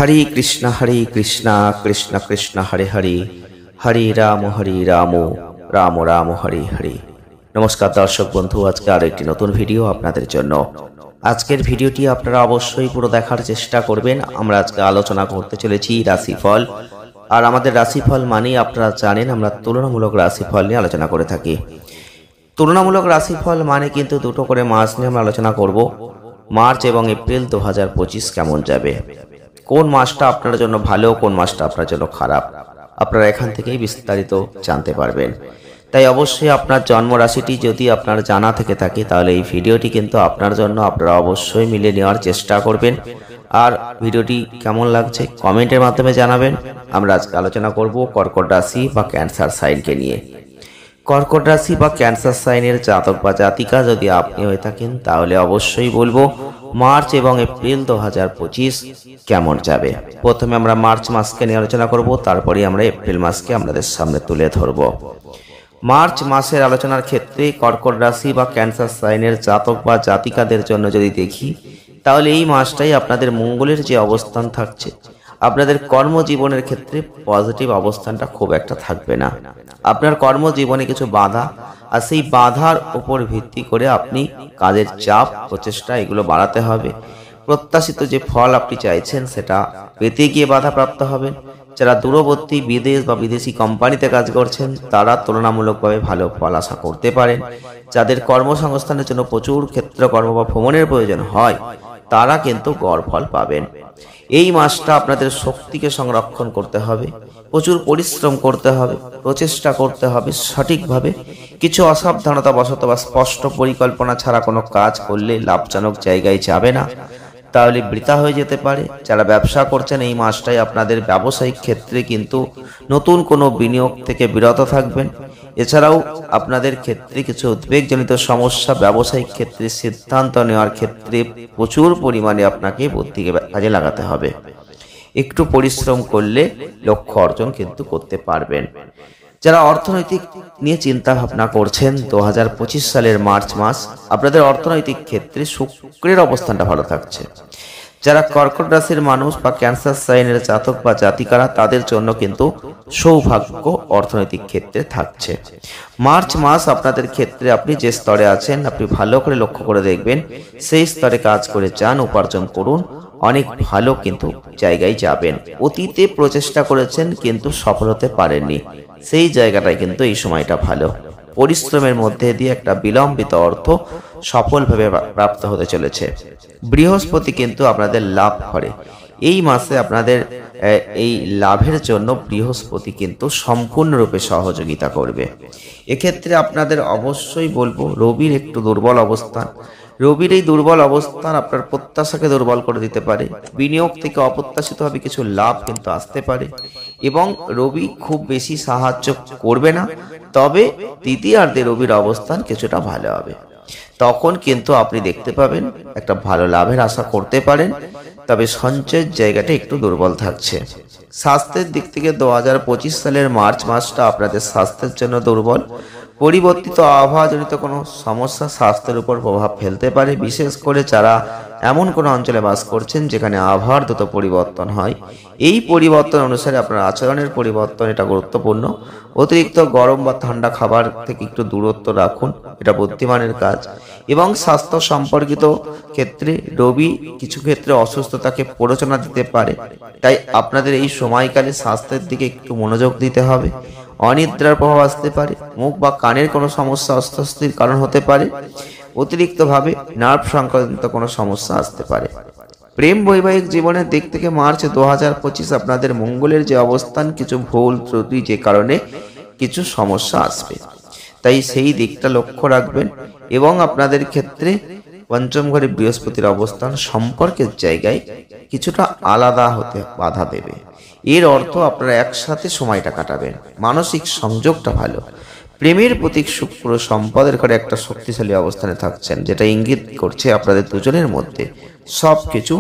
हरे कृष्णा कृष्ण कृष्ण हरे हरे हरे राम राम राम हरे हरे। नमस्कार दर्शक बंधु, आज के आरेकटी नतून भिडियो आपनादेर जन्य। आजकेर भिडियोटी आपनारा अवश्यई पुरो देखार चेष्टा करबेन। आमरा आजके आलोचना करते चलेछि राशिफल। और आमादेर राशिफल मानेई आपनारा जानेन आमरा तुलनामूलक राशिफल निये आलोचना करे थाकि। तुलनामूलक राशिफल माने किन्तु दुटो करे मास निये आमरा आलोचना करब। मार्च एवं एप्रिल 2025 केमन जाबे, কোন মাসটা আপনার জন্য ভালো, কোন মাসটা আপনার জন্য খারাপ, আপনারা এখান থেকেই বিস্তারিত জানতে পারবেন। তাই অবশ্যই আপনার জন্ম রাশিটি যদি আপনার জানা থেকে থাকে তাহলে এই ভিডিওটি কিন্তু আপনার জন্য, আপনারা অবশ্যই মিলে নেওয়ার চেষ্টা করবেন। আর ভিডিওটি কেমন লাগছে কমেন্টের মাধ্যমে জানাবেন। আমরা আজকে আলোচনা করব কর্কট রাশি বা ক্যান্সার সাইনকে নিয়ে। কর্কট রাশি বা ক্যান্সার সাইনের জাতক বা জাতিকা যদি আপনি হয়ে থাকেন তাহলে অবশ্যই বলবো মার্চ এবং এপ্রিল 2025 কেমন যাবে। প্রথমে আমরা মার্চ মাসকে নিয়ে আলোচনা করব, তারপরে আমরা এপ্রিল মাসকে আপনাদের সামনে তুলে ধরব। মার্চ মাসের আলোচনার ক্ষেত্রে কর্কট রাশি বা ক্যান্সার সাইনের জাতক বা জাতিকাদের জন্য যদি দেখি তাহলে এই মাসটাই আপনাদের মঙ্গলের যে অবস্থান থাকছে, আপনাদের কর্মজীবনের ক্ষেত্রে পজিটিভ অবস্থানটা খুব একটা থাকবে না। আপনার কর্মজীবনে কিছু বাধা, আর সেই বাধার উপর ভিত্তি করে আপনি কাজের চাপ, প্রচেষ্টা এগুলো বাড়াতে হবে। প্রত্যাশিত যে ফল আপনি চাইছেন সেটা পেতে গিয়ে বাধাপ্রাপ্ত হবেন। যারা দূরবর্তী বিদেশ বা বিদেশি কোম্পানিতে কাজ করছেন তারা তুলনামূলকভাবে ভালো ফল আশা করতে পারেন। যাদের কর্মসংস্থানের জন্য প্রচুর ক্ষেত্রকর্ম বা ভ্রমণের প্রয়োজন হয় তারা কিন্তু গড় ফল পাবেন। এই মাসটা আপনাদের শক্তিকে সংরক্ষণ করতে হবে, প্রচুর পরিশ্রম করতে হবে, প্রচেষ্টা করতে হবে সঠিকভাবে। কিছু অসাবধানতা বশত বা স্পষ্ট পরিকল্পনা ছাড়া কোনো কাজ করলে লাভজনক জায়গায় যাবে না, তাহলে বৃথা হয়ে যেতে পারে। যারা ব্যবসা করছেন এই মাসটাই আপনাদের ব্যবসায়িক ক্ষেত্রে কিন্তু নতুন কোনো বিনিয়োগ থেকে বিরত থাকবেন। এছাড়াও আপনাদের ক্ষেত্রে কিছু উদ্বেগজনিত সমস্যা, ব্যবসায়িক ক্ষেত্রে সিদ্ধান্ত নেওয়ার ক্ষেত্রে প্রচুর পরিমাণে আপনাকে বুদ্ধিকে কাজে লাগাতে হবে। একটু পরিশ্রম করলে লক্ষ্য অর্জন কিন্তু করতে পারবেন। যারা অর্থনৈতিক নিয়ে চিন্তা ভাবনা করছেন 2025 সালের মার্চ মাস আপনাদের অর্থনৈতিক ক্ষেত্রে শুক্রের অবস্থানটা ভালো থাকছে। যারা কর্কট রাশির মানুষ বা ক্যান্সার সাইনের জাতক বা জাতিকারা তাদের জন্য কিন্তু সৌভাগ্য অর্থনৈতিক ক্ষেত্রে থাকছে। মার্চ মাস আপনাদের ক্ষেত্রে আপনি যে স্তরে আছেন আপনি ভালো করে লক্ষ্য করে দেখবেন, সেই স্তরে কাজ করে যান, উপার্জন করুন, অনেক ভালো কিন্তু জায়গায় যাবেন। অতীতে প্রচেষ্টা করেছেন কিন্তু সফল হতে পারেননি, সেই জায়গাটায় কিন্তু এই সময়টা ভালো। পরিশ্রমের মধ্যে দিয়ে একটা বিলম্বিত অর্থ সফলভাবে প্রাপ্ত হতে চলেছে। বৃহস্পতি কিন্তু আপনাদের লাভ করে। এই মাসে আপনাদের এই লাভের জন্য বৃহস্পতি কিন্তু সম্পূর্ণরূপে সহযোগিতা করবে। এক্ষেত্রে আপনাদের অবশ্যই বলবো রবির একটু দুর্বল অবস্থান। রবির এই দুর্বল অবস্থান আপনার প্রত্যাশাকে দুর্বল করে দিতে পারে। বিনিয়োগ থেকে অপ্রত্যাশিতভাবে কিছু লাভ কিন্তু আসতে পারে এবং রবি খুব বেশি সাহায্য করবে না, তবে তৃতীয়ার্ধে রবির অবস্থান কিছুটা ভালো হবে। তখন কিন্তু আপনি দেখতে পাবেন একটা ভালো লাভের আশা করতে পারেন, তবে সঞ্চয়ের জায়গাটা একটু দুর্বল থাকছে। স্বাস্থ্যের দিক থেকে 2025 সালের মার্চ মাসটা আপনাদের স্বাস্থ্যের জন্য দুর্বল। পরিবর্তিত আবহাওয়াজনিত কোনো সমস্যা স্বাস্থ্যের উপর প্রভাব ফেলতে পারে, বিশেষ করে যারা এমন কোনো অঞ্চলে বাস করছেন যেখানে আবহাওয়ার দ্রুত পরিবর্তন হয়। এই পরিবর্তন অনুসারে আপনার আচরণের পরিবর্তন এটা গুরুত্বপূর্ণ। অতিরিক্ত গরম বা ঠান্ডা খাবার থেকে একটু দূরত্ব রাখুন, এটা বুদ্ধিমানের কাজ। এবং স্বাস্থ্য সম্পর্কিত ক্ষেত্রে রবি কিছু ক্ষেত্রে অসুস্থতাকে প্ররোচনা দিতে পারে, তাই আপনাদের এই সময়কালে স্বাস্থ্যের দিকে একটু মনোযোগ দিতে হবে। অনিদ্রার প্রভাব আসতে পারে, মুখ বা কানের কোনো সমস্যা অস্বস্তির কারণ হতে পারে, অতিরিক্তভাবে নার্ভ সংক্রান্ত কোনো সমস্যা আসতে পারে। প্রেম বৈবাহিক জীবনের দিক থেকে মার্চ 2025 আপনাদের মঙ্গলের যে অবস্থান কিছু ভুল ত্রুটি যে কারণে কিছু সমস্যা আসবে, তাই সেই দিকটা লক্ষ্য রাখবেন। এবং আপনাদের ক্ষেত্রে পঞ্চম ঘরে বৃহস্পতির অবস্থান সম্পর্কের জায়গায় কিছুটা আলাদা হতে বাধা দেবে। এর অর্থ আপনারা একসাথে সময়টা কাটাবেন, মানসিক সংযোগটা ভালো। প্রেমের প্রতীক শুক্র সম্পদের ঘরে একটা শক্তিশালী অবস্থানে থাকছেন, যেটা ইঙ্গিত করছে আপনাদের দুজনের মধ্যে সবকিছু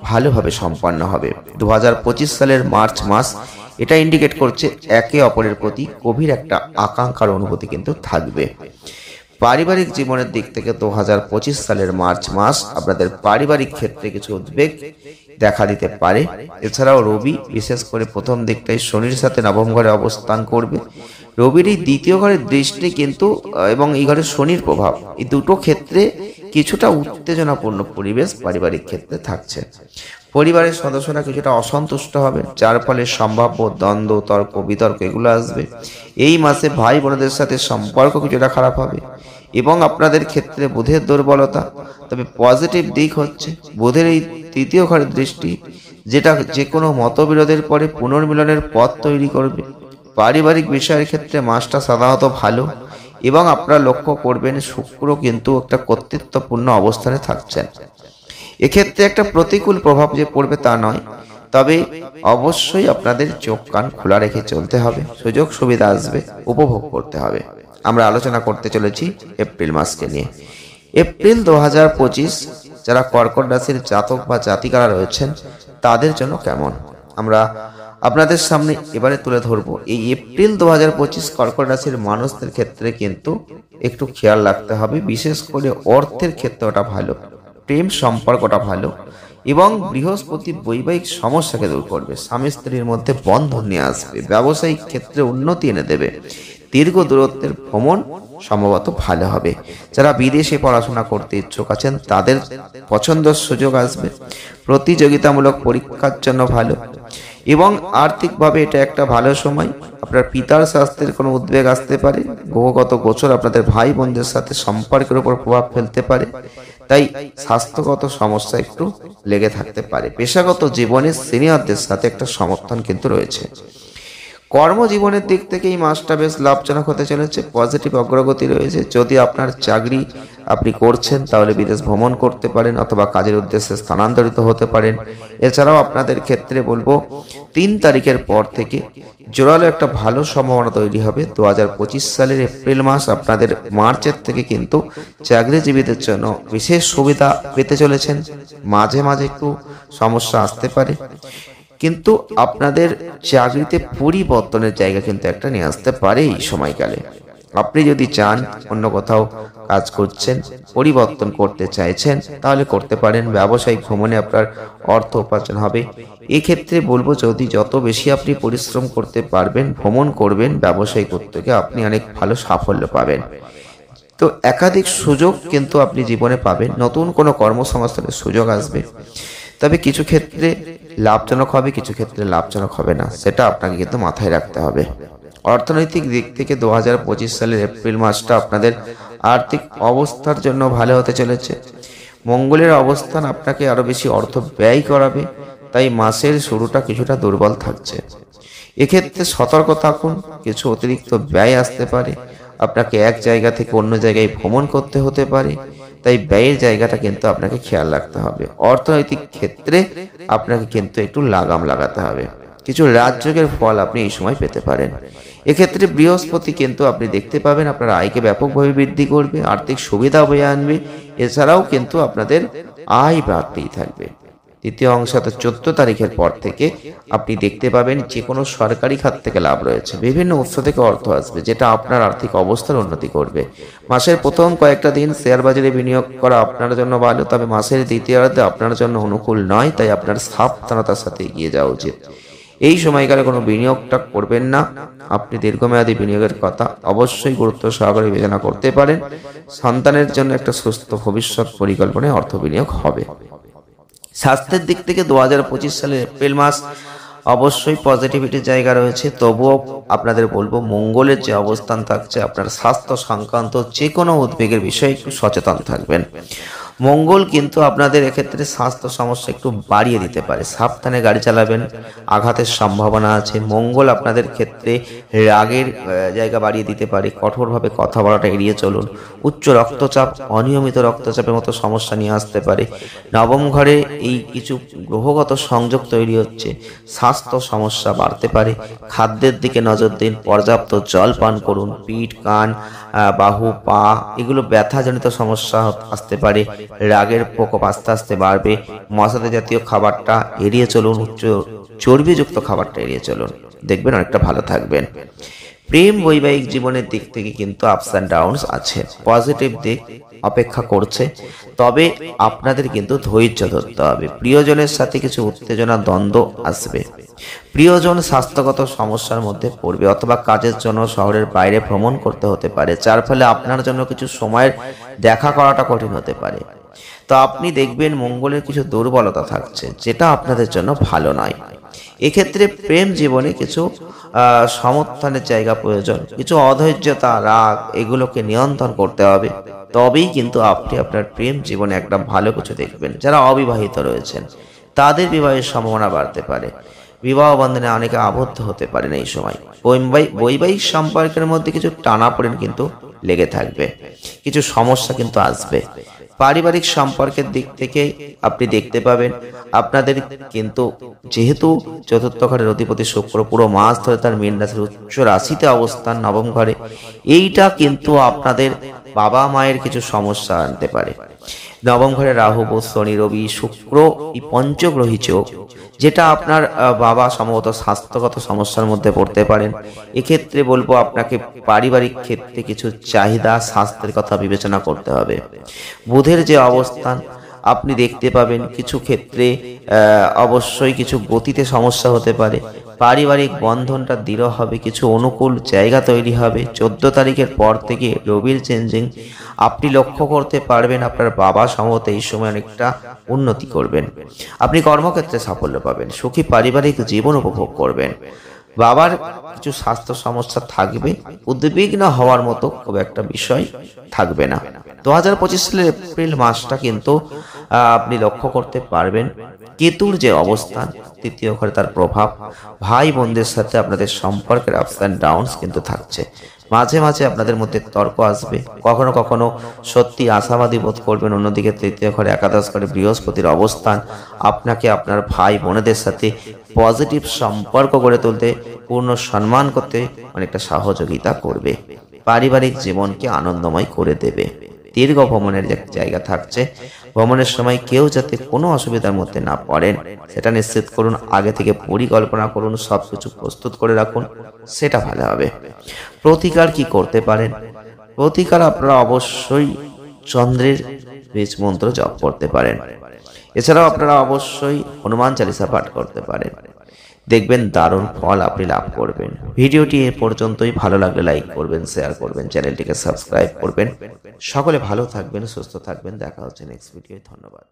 ভালোভাবে সম্পন্ন হবে। 2025 সালের মার্চ মাস এটা ইন্ডিকেট করছে একে অপরের প্রতি গভীর একটা আকাঙ্ক্ষার অনুভূতি কিন্তু থাকবে। পারিবারিক জীবনের দিক থেকে 2025 সালের মার্চ মাস আপনাদের পারিবারিক ক্ষেত্রে কিছু উদ্বেগ দেখা দিতে পারে। এছাড়াও রবি বিশেষ করে প্রথম দিকটাই শনির সাথে নবম ঘরে অবস্থান করবে। রবির এই দ্বিতীয় ঘরের দৃষ্টি কিন্তু এবং এই ঘরে শনির প্রভাব, এই দুটো ক্ষেত্রে কিছুটা উত্তেজনাপূর্ণ পরিবেশ পারিবারিক ক্ষেত্রে থাকছে। পরিবারের সদস্যরা কিছুটা অসন্তুষ্ট হবে, যার ফলে সম্ভাব্য দ্বন্দ্ব, তর্ক বিতর্ক এগুলো আসবে। এই মাসে ভাই বোনদের সাথে সম্পর্ক কিছুটা খারাপ হবে এবং আপনাদের ক্ষেত্রে বুধের দুর্বলতা। তবে পজিটিভ দিক হচ্ছে বুধের এই তৃতীয় ঘরের দৃষ্টি, যেটা যে কোনো মতবিরোধের পরে পুনর্মিলনের পথ তৈরি করবে। পারিবারিক বিষয়ের ক্ষেত্রে মাসটা সাধারণত ভালো এবং আপনারা লক্ষ্য করবেন শুক্র কিন্তু একটা কর্তৃত্বপূর্ণ অবস্থানে থাকছেন। এক্ষেত্রে একটা প্রতিকূল প্রভাব যে পড়বে তা নয়, তবে অবশ্যই আপনাদের চোখ কান খোলা রেখে চলতে হবে, সুযোগ সুবিধা আসবে, উপভোগ করতে হবে। আমরা আলোচনা করতে চলেছি এপ্রিল মাসকে নিয়ে। এপ্রিল 2025 যারা কর্কট রাশির জাতক বা জাতিকারা রয়েছেন তাদের জন্য কেমন, আমরা আপনাদের সামনে এবারে তুলে ধরবো। এই এপ্রিল 2025 কর্কট রাশির মানুষদের ক্ষেত্রে কিন্তু একটু খেয়াল রাখতে হবে, বিশেষ করে অর্থের ক্ষেত্রে ওটা ভালো, প্রেম সম্পর্কটা ভালো এবং বৃহস্পতি বৈবাহিক সমস্যাকে দূর করবে, স্বামী স্ত্রীর মধ্যে বন্ধন নিয়ে আসবে, ব্যবসায়িক ক্ষেত্রে উন্নতি এনে দেবে। দীর্ঘ দূরত্বের ভ্রমণ সম্ভবত ভালো হবে। যারা বিদেশে পড়াশোনা করতে ইচ্ছুক আছেন তাদের পছন্দের সুযোগ আসবে। প্রতিযোগিতামূলক পরীক্ষার জন্য ভালো এবং আর্থিকভাবে এটা একটা ভালো সময়। আপনার পিতার স্বাস্থ্যের কোনো উদ্বেগ আসতে পারে। গ্রহগত গোচর আপনাদের ভাই বোনদের সাথে সম্পর্কের উপর প্রভাব ফেলতে পারে, তাই স্বাস্থ্যগত সমস্যা একটু লেগে থাকতে পারে। পেশাগত জীবনে সিনিয়রদের সাথে একটা সমর্থন কিন্তু রয়েছে। কর্মজীবনের দিক থেকে এই মাসটা বেশ লাভজনক হতে চলেছে, পজিটিভ অগ্রগতি রয়েছে। যদি আপনার চাকরি আপনি করছেন তাহলে বিদেশ ভ্রমণ করতে পারেন অথবা কাজের উদ্দেশ্যে স্থানান্তরিত হতে পারেন। এছাড়াও আপনাদের ক্ষেত্রে বলবো 3 তারিখের পর থেকে জোরালো একটা ভালো সম্ভাবনা তৈরি হবে। 2025 সালের এপ্রিল মাস আপনাদের মার্চের থেকে কিন্তু চাকরিজীবীদের জন্য বিশেষ সুবিধা পেতে চলেছেন। মাঝে মাঝে একটু সমস্যা আসতে পারে, কিন্তু আপনাদের চাকরিতে পরিবর্তনের জায়গা কিন্তু একটা নিয়ে আসতে পারে এই সময়কালে। আপনি যদি চান অন্য কোথাও কাজ করছেন, পরিবর্তন করতে চাইছেন তাহলে করতে পারেন। ব্যবসায়িক ভ্রমণে আপনার অর্থ উপার্জন হবে। এক্ষেত্রে বলবো যদি যত বেশি আপনি পরিশ্রম করতে পারবেন, ভ্রমণ করবেন, ব্যবসায়িক উদ্যোগে আপনি অনেক ভালো সাফল্য পাবেন। তো একাধিক সুযোগ কিন্তু আপনি জীবনে পাবেন, নতুন কোনো কর্মসংস্থানের সুযোগ আসবে। তবে কিছু ক্ষেত্রে লাভজনক হবে, কিছু ক্ষেত্রে লাভজনক হবে না, সেটা আপনাকে কিন্তু মাথায় রাখতে হবে। অর্থনৈতিক দিক থেকে 2025 সালের এপ্রিল মাসটা আপনাদের আর্থিক অবস্থার জন্য ভালো হতে চলেছে। মঙ্গলের অবস্থান আপনাকে আরো বেশি অর্থ ব্যয় করাবে, তাই মাসের শুরুটা কিছুটা দুর্বল থাকছে। এক্ষেত্রে সতর্ক থাকুন, কিছু অতিরিক্ত ব্যয় আসতে পারে। আপনাকে এক জায়গা থেকে অন্য জায়গায় ভ্রমণ করতে হতে পারে, তাই ব্যয়ের জায়গাটা কিন্তু আপনাকে খেয়াল রাখতে হবে। অর্থনৈতিক ক্ষেত্রে আপনাকে কিন্তু একটু লাগাম লাগাতে হবে। কিছু রাজযোগের ফল আপনি এই সময় পেতে পারেন। এক্ষেত্রে বৃহস্পতি কিন্তু আপনি দেখতে পাবেন আপনার আয়কে ব্যাপকভাবে বৃদ্ধি করবে, আর্থিক সুবিধা বয়ে আনবে। এছাড়াও কিন্তু আপনাদের আয় বাড়তেই থাকবে। দ্বিতীয় অংশ 14 তারিখের পর থেকে আপনি দেখতে পাবেন যে কোনো সরকারি খাত থেকে লাভ রয়েছে, বিভিন্ন উৎস থেকে অর্থ আসবে, যেটা আপনার আর্থিক অবস্থার উন্নতি করবে। মাসের প্রথম কয়েকটা দিন শেয়ার বাজারে বিনিয়োগ করা আপনার জন্য ভালো, তবে মাসের দ্বিতীয়ার্ধে আপনার জন্য অনুকূল নয়, তাই আপনার সাবধানতার সাথে এগিয়ে যাওয়া উচিত। এই সময়কালে কোনো বিনিয়োগটা করবেন না। আপনি দীর্ঘমেয়াদী বিনিয়োগের কথা অবশ্যই গুরুত্ব সহকারে বিবেচনা করতে পারেন। সন্তানের জন্য একটা সুস্থ ভবিষ্যৎ পরিকল্পনায় অর্থ বিনিয়োগ হবে। স্বাস্থ্যের দিক থেকে 2025 সালের এপ্রিল মাস অবশ্যই পজিটিভিটির জায়গা রয়েছে, তবুও আপনাদের বলবো মঙ্গলের যে অবস্থান থাকছে আপনার স্বাস্থ্য সংক্রান্ত যে কোনো উদ্বেগের বিষয়ে একটু সচেতন থাকবেন। মঙ্গল কিন্তু আপনাদের এক্ষেত্রে স্বাস্থ্য সমস্যা একটু বাড়িয়ে দিতে পারে, সাবধানে গাড়ি চালাবেন, আঘাতের সম্ভাবনা আছে। মঙ্গল আপনাদের ক্ষেত্রে রাগের জায়গা বাড়িয়ে দিতে পারে, কঠোরভাবে কথা বলাটা এড়িয়ে চলুন। উচ্চ রক্তচাপ, অনিয়মিত রক্তচাপের মতো সমস্যা নিয়ে আসতে পারে। নবম ঘরে এই কিছু গ্রহগত সংযোগ তৈরি হচ্ছে, স্বাস্থ্য সমস্যা বাড়তে পারে। খাদ্যের দিকে নজর দিন, পর্যাপ্ত জল পান করুন। পিঠ, কান, বাহু, পা এগুলো ব্যথাজনিত সমস্যা আসতে পারে। রাগের প্রকোপ আস্তে আস্তে বাড়বে। মশলা জাতীয় খাবারটা এড়িয়ে চলুন, উচ্চ চর্বিযুক্ত খাবারটা এড়িয়ে চলুন, দেখবেন অনেকটা ভালো থাকবেন। প্রেম বৈবাহিক জীবনের দিক থেকে কিন্তু আপস অ্যান্ড ডাউনস আছে, পজিটিভ দিক অপেক্ষা করছে, তবে আপনাদের কিন্তু ধৈর্য ধরতে হবে। প্রিয়জনের সাথে কিছু উত্তেজনা দ্বন্দ্ব আসবে, প্রিয়জন স্বাস্থ্যগত সমস্যার মধ্যে পড়বে অথবা কাজের জন্য শহরের বাইরে ভ্রমণ করতে হতে পারে, যার ফলে আপনার জন্য কিছু সময়ের দেখা করাটা কঠিন হতে পারে। তো আপনি দেখবেন মঙ্গলের কিছু দুর্বলতা থাকছে, যেটা আপনাদের জন্য ভালো নয়। এক্ষেত্রে প্রেম জীবনে কিছু সমর্থনের জায়গা প্রয়োজন, কিছু অধৈর্যতা, রাগ এগুলোকে নিয়ন্ত্রণ করতে হবে, তবেই কিন্তু আপনি আপনার প্রেম জীবনে একটা ভালো কিছু দেখবেন। যারা অবিবাহিত রয়েছেন তাদের বিবাহের সম্ভাবনা বাড়তে পারে, বিবাহ বন্ধনে অনেকে আবদ্ধ হতে পারেন এই সময়। বৈবাহিক সম্পর্কের মধ্যে কিছু টানাপোড়েন কিন্তু লেগে থাকবে, কিছু সমস্যা কিন্তু আসবে। পারিবারিক সম্পর্কের দিক থেকে আপনি দেখতে পাবেন আপনাদের কিন্তু, যেহেতু চতুর্থ ঘরের অধিপতি শুক্র পুরো মাস ধরে তার মীন রাশির উচ্চ রাশিতে অবস্থান, নবম ঘরে, এইটা কিন্তু আপনাদের বাবা মায়ের কিছু সমস্যা আনতে পারে। নবম ঘরে রাহু, বুধ, শনি, রবি, শুক্র, এই পঞ্চগ্রহী যোগ, যেটা আপনার বাবা সম্ভবত স্বাস্থ্যগত সমস্যার মধ্যে পড়তে পারেন। এক্ষেত্রে বলবো আপনাকে পারিবারিক ক্ষেত্রে কিছু চাহিদা, স্বাস্থ্যের কথা বিবেচনা করতে হবে। বুধের যে অবস্থান আপনি দেখতে পাবেন কিছু ক্ষেত্রে অবশ্যই কিছু গতিতে সমস্যা হতে পারে, পারিবারিক বন্ধনটা দৃঢ় হবে, কিছু অনুকূল জায়গা তৈরি হবে। 14 তারিখের পর থেকে রবির চেঞ্জিং আপনি লক্ষ্য করতে পারবেন, আপনার বাবা সম্ভবত এই সময় অনেকটা উন্নতি করবেন, আপনি কর্মক্ষেত্রে সাফল্য পাবেন, সুখী পারিবারিক জীবন উপভোগ করবেন। বাবার কিছু স্বাস্থ্য সমস্যা থাকবে, উদ্বিগ্ন হওয়ার মতো খুব একটা বিষয় থাকবে না। 2025 সালের এপ্রিল মাসটা কিন্তু আপনি লক্ষ্য করতে পারবেন কেতুর যে অবস্থান, তৃতীয় ঘরে তার প্রভাব, ভাই বোনদের সাথে আপনাদের সম্পর্কের আপস অ্যান্ড ডাউনস কিন্তু থাকছে। মাঝে মাঝে আপনাদের মধ্যে তর্ক আসবে, কখনো কখনো সত্যি আশাবাদী বোধ করবেন। অন্যদিকে তৃতীয় ঘরে একাদশ ঘরে বৃহস্পতির অবস্থান আপনাকে আপনার ভাই বোনেদের সাথে পজিটিভ সম্পর্ক গড়ে তুলতে, পূর্ণ সম্মান করতে অনেকটা সহযোগিতা করবে, পারিবারিক জীবনকে আনন্দময় করে দেবে। দীর্ঘ ভ্রমণের জায়গা থাকছে, ভ্রমণের সময় কেউ যাতে কোনো অসুবিধার মধ্যে না পড়েন সেটা নিশ্চিত করুন। আগে থেকে পরিকল্পনা করুন, সবকিছু প্রস্তুত করে রাখুন, সেটা ভালো হবে। প্রতিকার কি করতে পারেন? প্রতিকার আপনারা অবশ্যই চন্দ্রের বীজ মন্ত্র জপ করতে পারেন। এছাড়াও আপনারা অবশ্যই হনুমান চালিসা পাঠ করতে পারেন, দেখবেন দারুণ ফল আপনি লাভ করবেন। ভিডিওটি এ পর্যন্তই, ভালো লাগলে লাইক করবেন, শেয়ার করবেন, চ্যানেলটিকে সাবস্ক্রাইব করবেন। সকলে ভালো থাকবেন, সুস্থ থাকবেন, দেখা হচ্ছে নেক্সট ভিডিওয়। ধন্যবাদ।